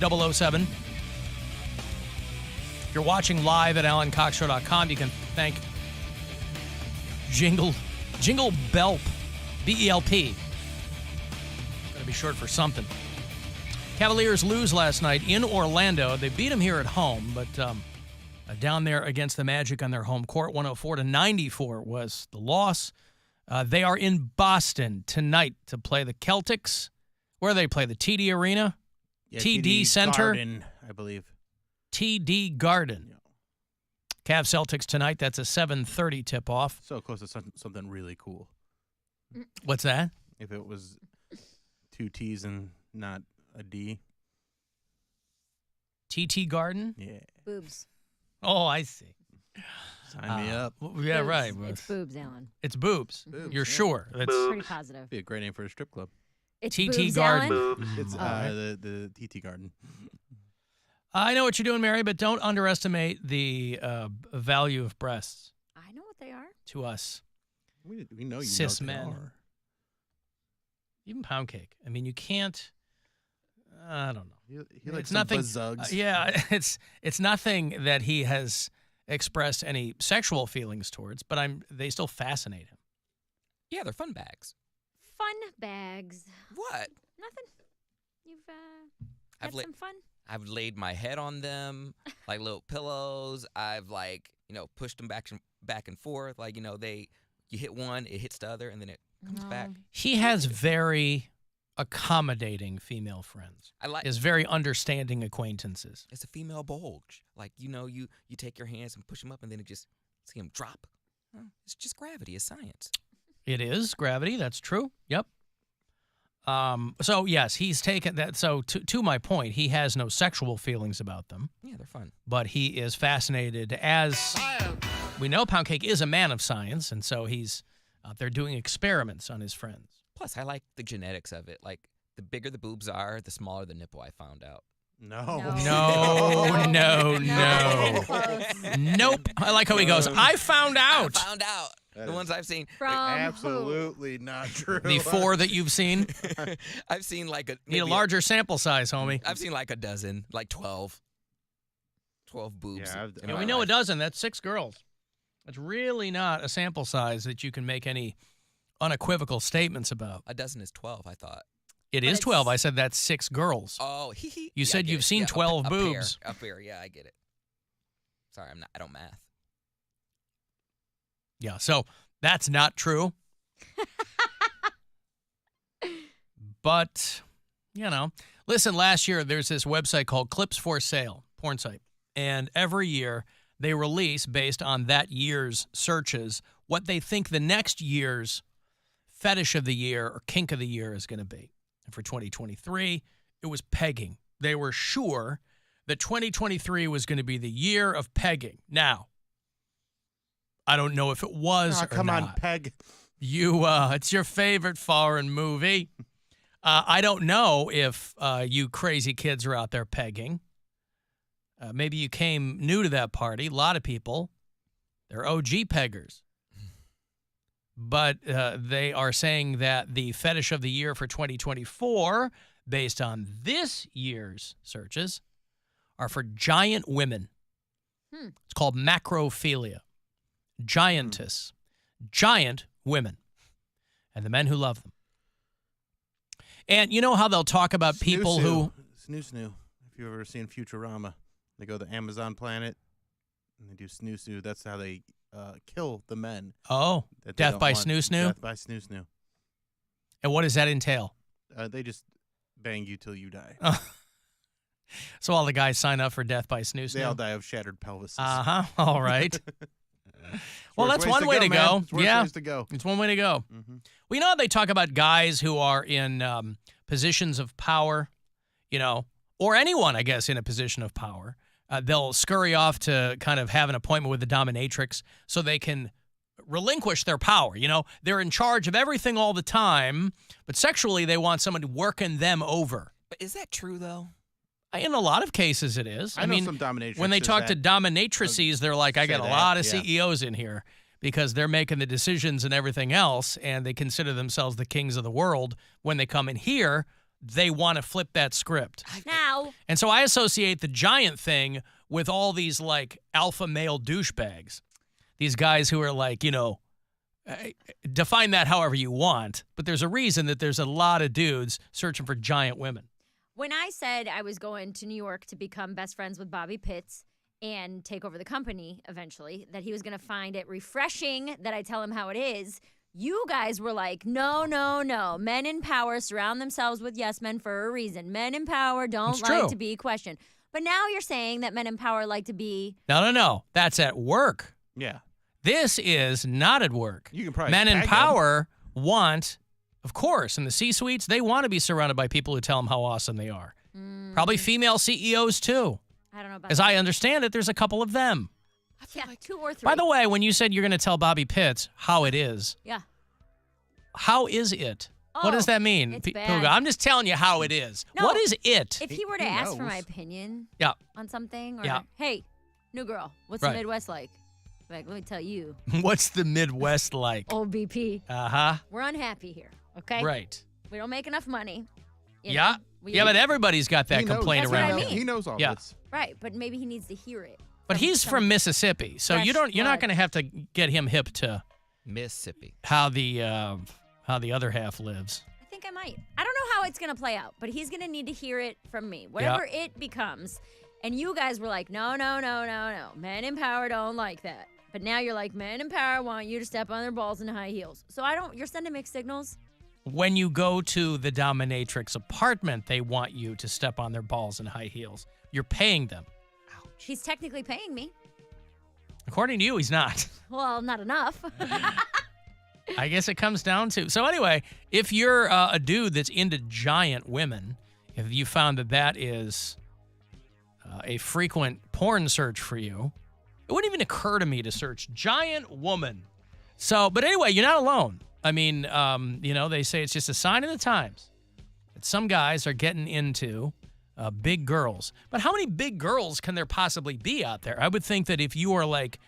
007. If you're watching live at AlanCoxShow.com, you can thank Jingle Belp, B-E-L-P. Gotta be short for something. Cavaliers lose last night in Orlando. They beat them here at home, but down there against the Magic on their home court, 104-94 was the loss. They are in Boston tonight to play the Celtics. Where do they play? The TD Arena? Yeah, TD Center? Garden, I believe. TD Garden. Yeah. Cavs Celtics tonight. That's a 7:30 tip-off. So close to something really cool. What's that? If it was two T's and not a D. TT Garden? Yeah. Boobs. Oh, I see. Sign me up. Yeah, Boobs. right. It's boobs, Alan. It's boobs. Boobs, You're yeah. sure? That's Pretty positive. Be a great name for a strip club. It's TT boobs, Garden. Alan? It's right. the TT Garden. I know what you're doing, Mary, but don't underestimate the value of breasts I know what they are. to us. We know you Cis know what they men. are. Even Poundcake. I mean, you can't. I don't know. He likes It's some nothing. buzzugs. Yeah, it's nothing that he has expressed any sexual feelings towards, but they still fascinate him. Yeah, they're fun bags. Fun bags. What? Nothing. You've I've had la- some fun? I've laid my head on them like little pillows. I've pushed them back and forth. You hit one, it hits the other, and then it comes back. He has very accommodating female friends. His very understanding acquaintances. It's a female bulge. You take your hands and push them up, and then it just see them drop. It's just gravity. It's science. It is gravity. That's true. Yep. So yes, he's taken that. So to my point, he has no sexual feelings about them. Yeah, they're fun. But he is fascinated, as we know, Poundcake is a man of science, and so he's out there doing experiments on his friends. Plus, I like the genetics of it. Like, the bigger the boobs are, the smaller the nipple, I found out. No. Nope. I like how he goes, I found out. I found out. The ones I've seen. From Absolutely not true. The 4 that you've seen? I've seen Need a larger sample size, homie. I've seen like a dozen, like 12. 12 boobs. Yeah, we know a dozen. That's 6 girls. That's really not a sample size that you can make any unequivocal statements about. A dozen is 12, I thought. It is 12. I said that's 6 girls. Oh, You said you've seen 12 boobs. A pair, yeah, I get it. Sorry, I don't math. Yeah, so that's not true. But, listen, last year there's this website called Clips for Sale, porn site. And every year they release, based on that year's searches, what they think the next year's fetish of the year or kink of the year is going to be. And for 2023, it was pegging. They were sure that 2023 was going to be the year of pegging. Now, I don't know if it was or come not. on, Peg. It's your favorite foreign movie. I don't know if you crazy kids are out there pegging. Maybe you came new to that party. A lot of people, they're OG peggers. But they are saying that the fetish of the year for 2024, based on this year's searches, are for giant women. It's called macrophilia. Giantess. Giant women. And the men who love them. And you know how they'll talk about people who... Snoo. If you've ever seen Futurama, they go to the Amazon planet and they do snoo. That's how they kill the men. Oh, death by snoo. Death by snoo. And what does that entail? They just bang you till you die. So all the guys sign up for death by snoo. They all die of shattered pelvises. All right. Well, that's one way to go. Yeah, ways to go. It's one way to go. Mm-hmm. Well, you know how they talk about guys who are in positions of power, or anyone, I guess, in a position of power. They'll scurry off to kind of have an appointment with the dominatrix so they can relinquish their power. They're in charge of everything all the time, but sexually they want someone working them over. But is that true, though? In a lot of cases, it is. I know some dominatrixes when they talk to dominatrices, they're like, I got a lot of yeah. CEOs in here because they're making the decisions and everything else, and they consider themselves the kings of the world. When they come in here, they want to flip that script. Now, And so I associate the giant thing with all these like alpha male douchebags. These guys who are like, define that however you want, but there's a reason that there's a lot of dudes searching for giant women. when I said I was going to New York to become best friends with Bobby Pitts and take over the company eventually, that he was going to find it refreshing that I tell him how it is, you guys were like, no, no, no. Men in power surround themselves with yes men for a reason. Men in power don't It's like true. to be questioned. But now you're saying that men in power like to be... No. That's at work. Yeah. This is not at work. You can probably Men in tag 'em. power want, of course, in the C-suites, they want to be surrounded by people who tell them how awesome they are. Probably female CEOs, too. I don't know about As that. I understand it, there's a couple of them. Yeah, 2 or 3. By the way, when you said you're going to tell Bobby Pitts how it is, Yeah. how is it? What does Oh, that mean? it's People bad. go, I'm just telling you how it is. No. What is it? If he were to He ask for my knows. opinion Yeah. on something, or Yeah. hey, new girl, what's Right. the Midwest like? Like, let me tell you, What's the Midwest like? old BP, Uh-huh. we're unhappy here, okay? Right. We don't make enough money. you Yeah. know? We- Yeah, but everybody's got that He knows. complaint That's what around. I He mean. knows- He knows all Yeah. this. Right, but maybe he needs to hear it. But he's from Mississippi, so fresh you're not blood. going to have to get him hip to Mississippi. how the other half lives. I think I might. I don't know how it's going to play out, but he's going to need to hear it from me, whatever it becomes. And you guys were like, no, no, no, no, no. Men in power don't like that. But now you're like, men in power want you to step on their balls in high heels. So you're sending mixed signals. When you go to the dominatrix apartment, they want you to step on their balls in high heels. You're paying them. He's technically paying me. According to you, he's not. Well, not enough. I guess it comes down to. So anyway, if you're a dude that's into giant women, if you found that is a frequent porn search for you, it wouldn't even occur to me to search giant woman. So, but anyway, you're not alone. I mean, they say it's just a sign of the times that some guys are getting into big girls. But how many big girls can there possibly be out there? I would think that if you are like,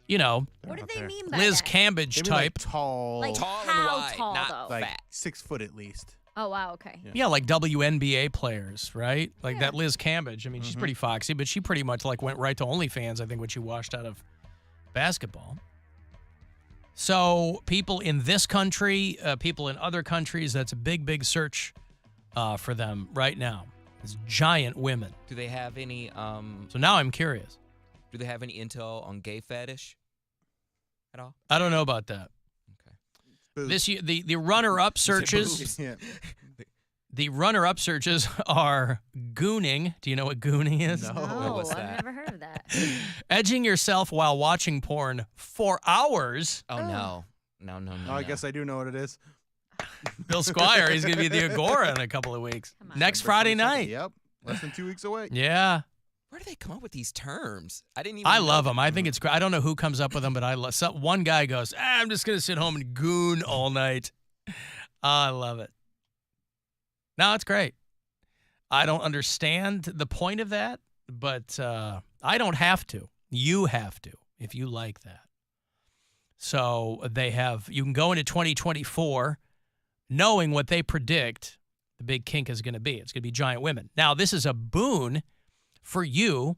what do out they there. mean by Liz that? Cambage Maybe type. like tall, Like Tall and how wide, tall, not though? like fat. 6 foot at least. Oh, wow, okay. Yeah. Yeah, like WNBA players, right? Like Yeah. that Liz Cambage. I mean, she's pretty foxy, but she pretty much like went right to OnlyFans, I think, when she washed out of basketball. So people in this country, people in other countries, that's a big, big search for them right now. It's giant women. Do they have any So now I'm curious. intel on gay fetish at all? I don't know about that. Okay. Boobs. The runner-up searches. boobs? Yeah. The runner-up searches are gooning. Do you know what gooning is? No. No, what's I've that? never heard of that. Edging yourself while watching porn for hours. Oh no. No. Oh, I guess I do know what it is. Bill Squire, he's going to be at the Agora in a couple of weeks. Come on. Next November Friday 22nd. night. Yep. Less than 2 weeks away. Yeah. Where do they come up with these terms? I didn't even. I know love that. them. I think it's great. I don't know who comes up with them, but I love one guy goes, I'm just going to sit home and goon all night. I love it. No, it's great. I don't understand the point of that, but I don't have to. You have to if you like that. So you can go into 2024 knowing what they predict the big kink is going to be. It's going to be giant women. Now, this is a boon for you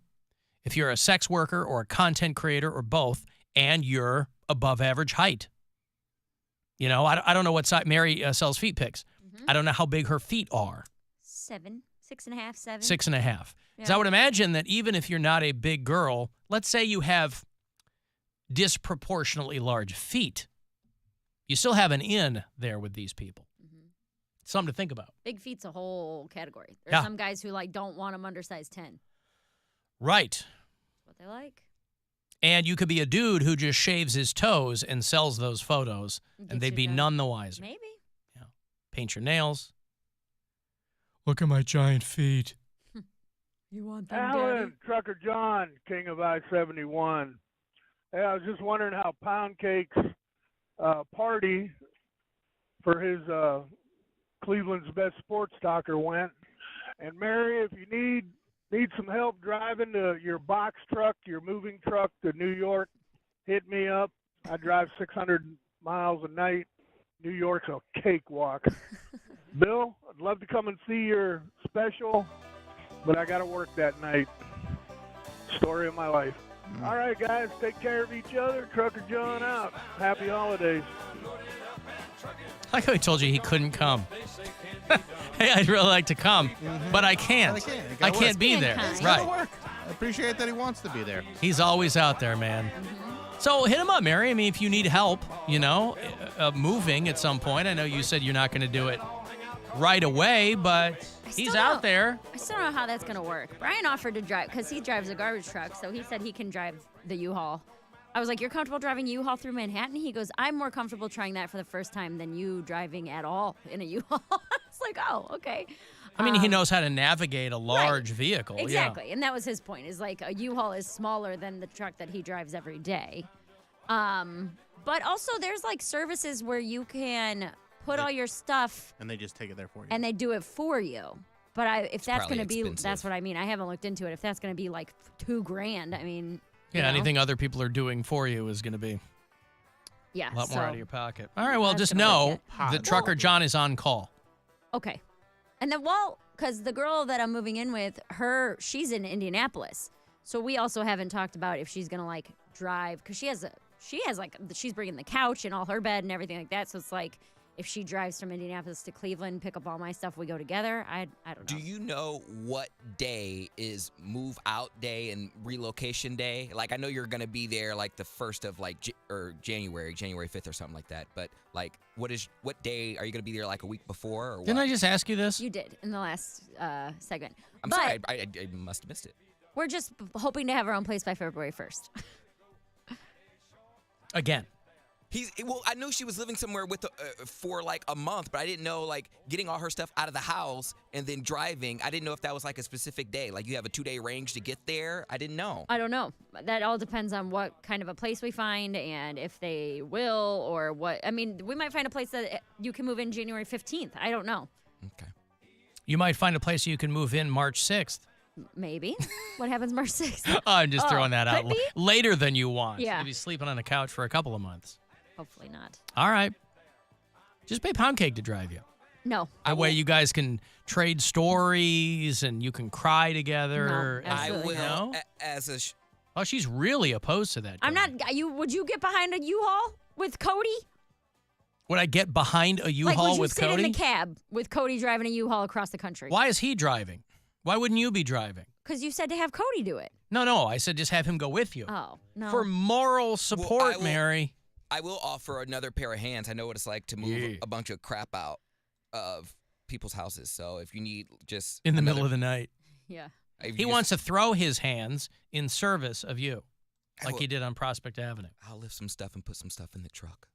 if you're a sex worker or a content creator or both, and you're above average height. I don't know what size. Mary sells feet pics. I don't know how big her feet are. 7, 6.5, 7. 6.5. Yeah. So I would imagine that even if you're not a big girl, let's say you have disproportionately large feet, you still have an in there with these people. Something to think about. Big feet's a whole category. There's Yeah. some guys who don't want them under size 10. Right. That's what they like. And you could be a dude who just shaves his toes and sells those photos, Gets and they'd you be done. none the wiser. Maybe. Paint your nails. Look at my giant feet. You want them, Alan, Trucker John, King of I-71. Hey, I was just wondering how Poundcake's party for his Cleveland's best sports talker went. And Mary, if you need some help driving your box truck, your moving truck to New York, hit me up. I drive 600 miles a night. New York's a cakewalk. Bill, I'd love to come and see your special, but I got to work that night. Story of my life. All right, guys, take care of each other. Trucker John out. Happy holidays. I like how he told you he couldn't come. Hey, I'd really like to come, but I can't. But I can't. I can't be being there. kind. It's gotta Right. work. I appreciate that he wants to be there. He's always out there, man. So hit him up, Mary. I mean, if you need help, moving at some point. I know you said you're not going to do it right away, but he's still out don't- there. I still don't know how that's going to work. Brian offered to drive because he drives a garbage truck, so he said he can drive the U-Haul. I was like, you're comfortable driving U-Haul through Manhattan? He goes, I'm more comfortable trying that for the first time than you driving at all in a U-Haul. I was like, oh, okay. I mean, he knows how to navigate a large vehicle. Exactly, and that was his point. Is like a U-Haul is smaller than the truck that he drives every day. But also, there's like services where you can put all your stuff And they just take it there for you. and they do it for you. But if that's probably going to be, expensive. that's what I mean. I haven't looked into it. If that's going to be like $2,000, I mean, Yeah, you know? anything other people are doing for you is going to be Yeah, a lot more so- out of your pocket. All right, well, That's just gonna know work the trucker John is on call. Okay. And then, because the girl that I'm moving in with, she's in Indianapolis. So we also haven't talked about if she's going to like drive, because she's bringing the couch and all her bed and everything like that. So it's like, if she drives from Indianapolis to Cleveland, pick up all my stuff, we go together. I don't know. Do you know what day is move out day and relocation day? Like, I know you're gonna be there like the 1st of like January 5th or something like that. But like, what day are you gonna be there? Like a week before or what? Didn't I just ask you this? You did in the last segment. I'm but sorry, I must have missed it. we're just hoping to have our own place by February 1st. Again. I knew she was living somewhere with for like a month, but I didn't know like getting all her stuff out of the house and then driving. I didn't know if that was like a specific day. Like you have a 2-day range to get there. I didn't know. I don't know. That all depends on what kind of a place we find and if they will or what. I mean, we might find a place that you can move in January 15th. I don't know. Okay. You might find a place you can move in March 6th. Maybe. What happens March 6th? I'm just throwing that out. could be. Later than you want. Yeah. You'll be sleeping on a couch for a couple of months. Hopefully not. All right. Just pay Poundcake to drive you. No. That way you guys can trade stories and you can cry together. No, I absolutely will not. as a Oh, she's really opposed to that. I'm Cody. not. Would you get behind a U-Haul with Cody? Would I get behind a Like, U-Haul would you with sit Cody? in the cab with Cody driving a U-Haul across the country? Why is he driving? Why wouldn't you be driving? Because you said to have Cody do it. No. I said just have him go with you. Oh, no. For moral support, will- Mary. I will offer another pair of hands. I know what it's like to move a bunch of crap out of people's houses. So if you need just In the middle of the night. Yeah. He wants to throw his hands in service of you, I like will- he did on Prospect Avenue. I'll lift some stuff and put some stuff in the truck.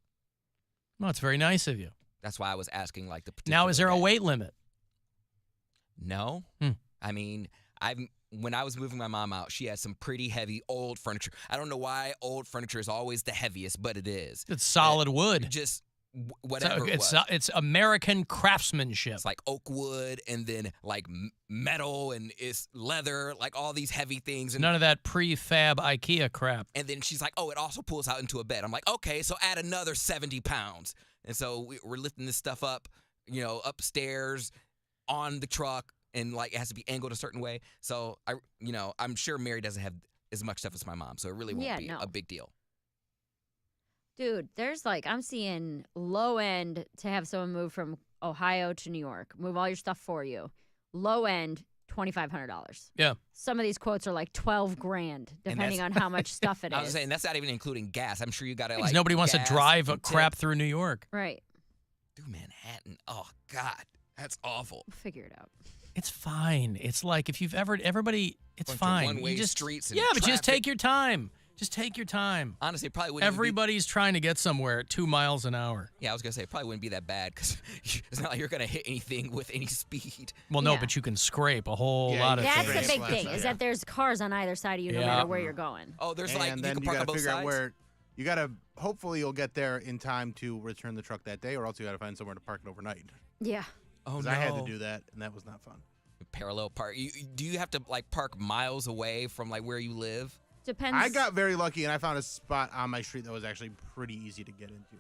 Well, it's very nice of you. That's why I was asking like the particular Now, is there a day. weight limit? No. Hmm. I mean, when I was moving my mom out, she had some pretty heavy old furniture. I don't know why old furniture is always the heaviest, but it is. It's solid wood. Just whatever it was. It's American craftsmanship. It's like oak wood and then like metal and it's leather, like all these heavy things. And, None of that prefab IKEA crap. and then she's like, oh, it also pulls out into a bed. I'm like, okay, so add another 70 pounds. And so we're lifting this stuff up, upstairs on the truck. And like it has to be angled a certain way. So I'm sure Mary doesn't have as much stuff as my mom. So it really won't be no. a big deal. Dude, there's I'm seeing low end to have someone move from Ohio to New York, move all your stuff for you. Low end, $2,500. Yeah. Some of these quotes are like $12,000, depending on how much stuff it is. I was saying that's not even including gas. I'm sure you got to Because like. nobody wants to gas drive a and crap tip. through New York. Right. Through Manhattan. Oh God, that's awful. We'll figure it out. It's fine. It's like if you've everybody, it's Bunch of fine. one-way You just streets and yeah, but just traffic. take your time. Just take your time. Honestly, it probably wouldn't. even be- Everybody's trying to get somewhere at 2 miles an hour. Yeah, I was gonna say it probably wouldn't be that bad because it's not like you're gonna hit anything with any speed. Well, no, Yeah. but you can scrape a whole Yeah, lot you of That's things. the big Last thing, night, is yeah. that there's cars on either side of you no Yeah. matter where you're going. Oh, there's like and you then can you park got on to both figure out sides. where you got to. Hopefully, you'll get there in time to return the truck that day, or else you got to find somewhere to park it overnight. Yeah. Oh 'Cause no! I had to do that, and that was not fun. Parallel park. Do you have to like park miles away from like where you live? Depends. I got very lucky, and I found a spot on my street that was actually pretty easy to get into.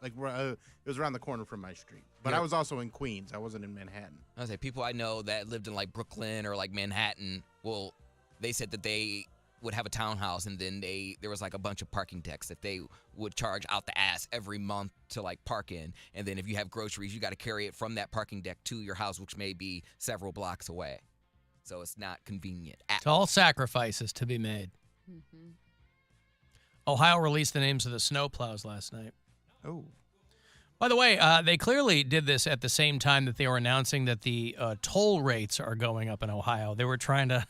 Like it was around the corner from my street. But I was also in Queens. I wasn't in Manhattan. I was say people I know that lived in like Brooklyn or like Manhattan. Well, they said that they would have a townhouse and then there was like a bunch of parking decks that they would charge out the ass every month to like park in. And then if you have groceries, you got to carry it from that parking deck to your house, which may be several blocks away. So it's not convenient. It's all sacrifices to be made. Mm-hmm. Ohio released the names of the snowplows last night. Oh. By the way, they clearly did this at the same time that they were announcing that the toll rates are going up in Ohio. They were trying to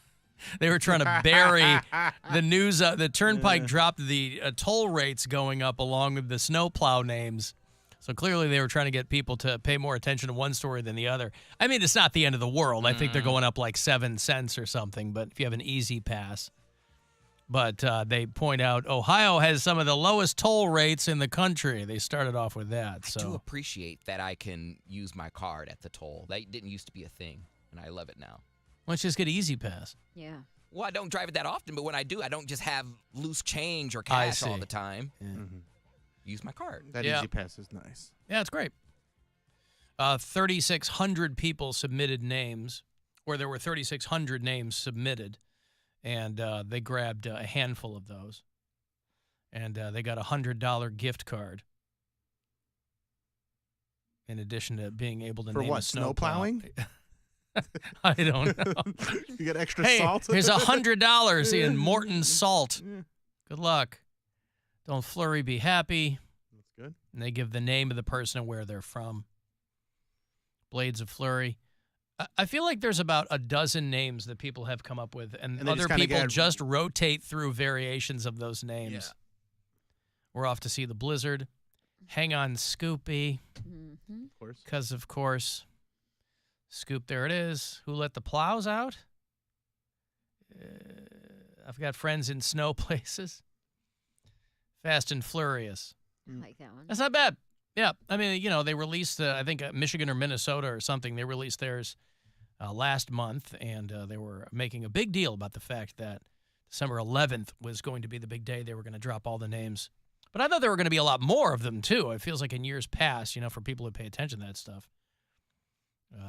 bury the news. The Turnpike dropped the toll rates going up along with the snowplow names. So clearly they were trying to get people to pay more attention to one story than the other. I mean, it's not the end of the world. I think they're going up like 7 cents or something, but if you have an easy pass. But they point out Ohio has some of the lowest toll rates in the country. They started off with that. I So do appreciate that I can use my card at the toll. That didn't used to be a thing, and I love it now. let's just get easy pass. Yeah. Well, I don't drive it that often, but when I do, I don't just have loose change or cash all see. the time. Yeah. Mm-hmm. Use my card. That Yeah. easy pass is nice. Yeah, it's great. 3,600 people submitted names, or there were 3,600 names submitted, and they grabbed a handful of those. And they got a $100 gift card in addition to being able to For name what, a snow snowplow. plowing? I don't know. You get extra Hey, salt? here's $100 in Morton salt. Yeah, Good luck. Don't flurry, be happy. that's good. And they give the name of the person and where they're from. Blades of Flurry. I feel like there's about a dozen names that people have come up with, and they other just kinda people get- just rotate through variations of those names. Yeah. We're off to see the Blizzard. Hang on, Scoopy, Mm-hmm. Of course. because, of course, Scoop, there it is. Who let the plows out? I've got friends in snow places. Fast and Furious. I like that one. That's not bad. Yeah, I mean, you know, they released, I think, Michigan or Minnesota or something. They released theirs last month, and they were making a big deal about the fact that December 11th was going to be the big day. They were going to drop all the names. But I thought there were going to be a lot more of them, too. It feels like in years past, you know, for people who pay attention to that stuff.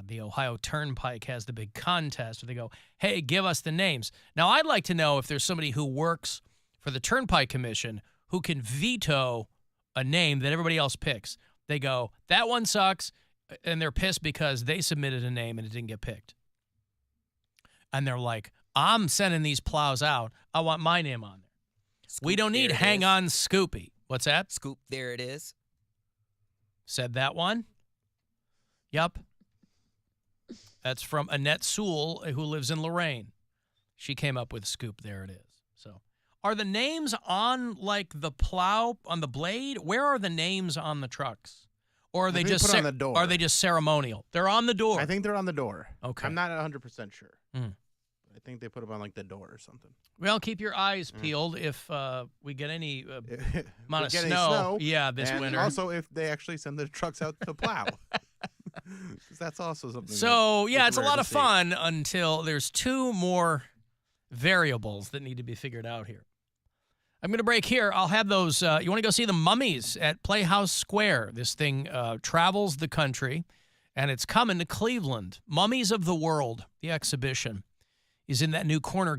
The Ohio Turnpike has the big contest where they go, hey, give us the names. Now, I'd like to know if there's somebody who works for the Turnpike Commission who can veto a name that everybody else picks. They go, that one sucks, and they're pissed because they submitted a name and it didn't get picked. And they're like, I'm sending these plows out. I want my name on there. We Scoop, don't need there it Hang is. On Scoopy. What's that? Scoop, there it is. Said that one? Yup. That's from Annette Sewell, who lives in Lorraine. She came up with Scoop, there it is. So, are the names on, like, the plow, on the blade? Where are the names on the trucks? Or are I they think just put on the door. Are they just ceremonial? They're on the door. I think they're on the door. Okay. I'm not 100% sure. Mm. I think they put them on like the door or something. Well, keep your eyes peeled if we get any If amount we of get any snow. Yeah, this and winter. also if they actually send the trucks out to plow. 'Cause that's also something. So, that yeah, is it's a rare lot to of see. fun until there's two more variables that need to be figured out here. I'm going to break here. I'll have those. You want to go see the Mummies at Playhouse Square? This thing travels the country, and it's coming to Cleveland. Mummies of the World, the exhibition, is in that new corner